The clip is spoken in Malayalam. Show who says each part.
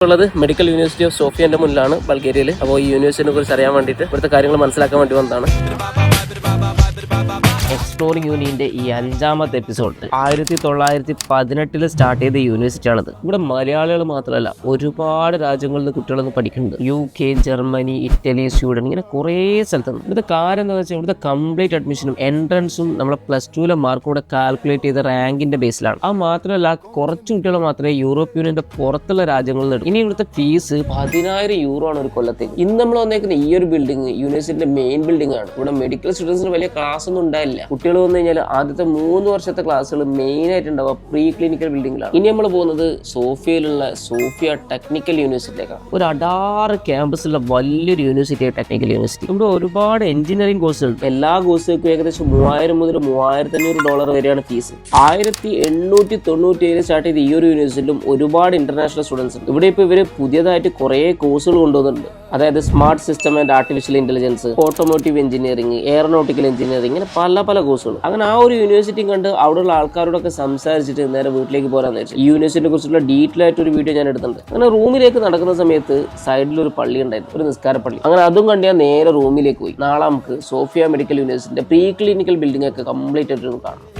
Speaker 1: ഉള്ളത് മെഡിക്കൽ യൂണിവേഴ്സിറ്റി ഓഫ് സോഫിയന്റെ മുന്നിലാണ് ബൾഗേറിയയിൽ. അപ്പോൾ ഈ യൂണിവേഴ്സിറ്റിനെ കുറിച്ച് അറിയാൻ വേണ്ടിയിട്ട് ഇവിടുത്തെ കാര്യങ്ങൾ മനസ്സിലാക്കാൻ വേണ്ടി വന്നതാണ്. എക്സ്പ്ലോറിംഗ് യൂണിയന്റെ ഈ 5ാമത്തെ എപ്പിസോഡ് 1918 സ്റ്റാർട്ട് ചെയ്ത യൂണിവേഴ്സിറ്റിയാണിത്. ഇവിടെ മലയാളികൾ മാത്രമല്ല, ഒരുപാട് രാജ്യങ്ങളിൽ നിന്ന് കുട്ടികളൊന്നും പഠിക്കുന്നുണ്ട്. UK, ജർമ്മനി, ഇറ്റലി, സ്വീഡൻ, ഇങ്ങനെ കുറേ സ്ഥലത്തുനിന്ന്. ഇവിടുത്തെ കാര്യം എന്താ വെച്ചാൽ ഇവിടുത്തെ കംപ്ലീറ്റ് അഡ്മിഷനും എൻട്രൻസും നമ്മളെ +2 മാർക്ക് കൂടെ കാൽക്കുലേറ്റ് ചെയ്ത റാങ്കിന്റെ ബേസിലാണ്. അത് മാത്രമല്ല, കുറച്ച് കുട്ടികൾ മാത്രമേ യൂറോപ്പ് യൂണിയന്റെ പുറത്തുള്ള രാജ്യങ്ങളിൽ നിന്ന്. ഇനി ഇവിടുത്തെ ഫീസ് 10,000 യൂറോ ആണ് ഒരു കൊല്ലത്തേക്ക്. ഇന്ന് നമ്മൾ വന്നേക്കുന്ന ഈ ഒരു ബിൽഡിംഗ് യൂണിവേഴ്സിറ്റിന്റെ മെയിൻ ബിൽഡിംഗ് ആണ്. ഇവിടെ മെഡിക്കൽ സ്റ്റുഡൻസിന് വലിയ ക്ലാസ് ഒന്നും ഉണ്ടായില്ല. കുട്ടികൾ വന്നു കഴിഞ്ഞാൽ ആദ്യത്തെ 3 വർഷത്തെ ക്ലാസ്സുകൾ മെയിൻ ആയിട്ട് ഉണ്ടാവുക പ്രീ ക്ലിനിക്കൽ ബിൽഡിംഗിലാണ്. ഇനി നമ്മൾ പോകുന്നത് സോഫിയയിലുള്ള സോഫിയ ടെക്നിക്കൽ യൂണിവേഴ്സിറ്റിയിലേക്കാണ്. ഒരു 16 ക്യാമ്പസുള്ള വലിയൊരു യൂണിവേഴ്സിറ്റിയാണ് ടെക്നിക്കൽ യൂണിവേഴ്സിറ്റി. ഇവിടെ ഒരുപാട് എഞ്ചിനീയറിംഗ് കോഴ്സുകൾ. എല്ലാ കോഴ്സുകൾക്കും ഏകദേശം $3,000 മുതൽ $3,500 വരെയാണ് ഫീസ്. 1897 സ്റ്റാർട്ട് ചെയ്ത ഈ ഒരു യൂണിവേഴ്സിറ്റിയിലും ഒരുപാട് ഇന്റർനാഷണൽ സ്റ്റുഡൻസ് ഉണ്ട്. ഇവിടെ ഇപ്പോൾ ഇവര് പുതിയതായിട്ട് കുറേ കോഴ്സുകൾ കൊണ്ടുവന്നിട്ടുണ്ട്. അതായത് smart system and artificial intelligence, automotive engineering, aeronautical engineering, ഇങ്ങനെ പല കോഴ്സുകൾ. അങ്ങനെ ആ ഒരു യൂണിവേഴ്സിറ്റി കണ്ട് അവിടെയുള്ള ആൾക്കാരോടൊക്കെ സംസാരിച്ചിട്ട് നേരെ വീട്ടിലേക്ക് പോരാന്ന് വെച്ചാൽ ഈ യൂണിവേഴ്സിറ്റിയെ കുറിച്ചുള്ള ഡീറ്റെയിൽ ആയിട്ട് ഒരു വീഡിയോ ഞാൻ എടുത്തിട്ടുണ്ട്. അങ്ങനെ റൂമിലേക്ക് നടക്കുന്ന സമയത്ത് സൈഡിൽ ഒരു പള്ളി ഉണ്ടായിരുന്നു, ഒരു നിസ്കാര പള്ളി. അങ്ങനെ അതും കണ്ട് ഞാൻ നേരെ റൂമിലേക്ക് പോയി. നാളെ നമുക്ക് സോഫിയ മെഡിക്കൽ യൂണിവേഴ്സിറ്റിന്റെ പ്രീ ക്ലിനിക്കൽ ബിൽഡിംഗ് ഒക്കെ കംപ്ലീറ്റ് ആയിട്ട് കാണാം.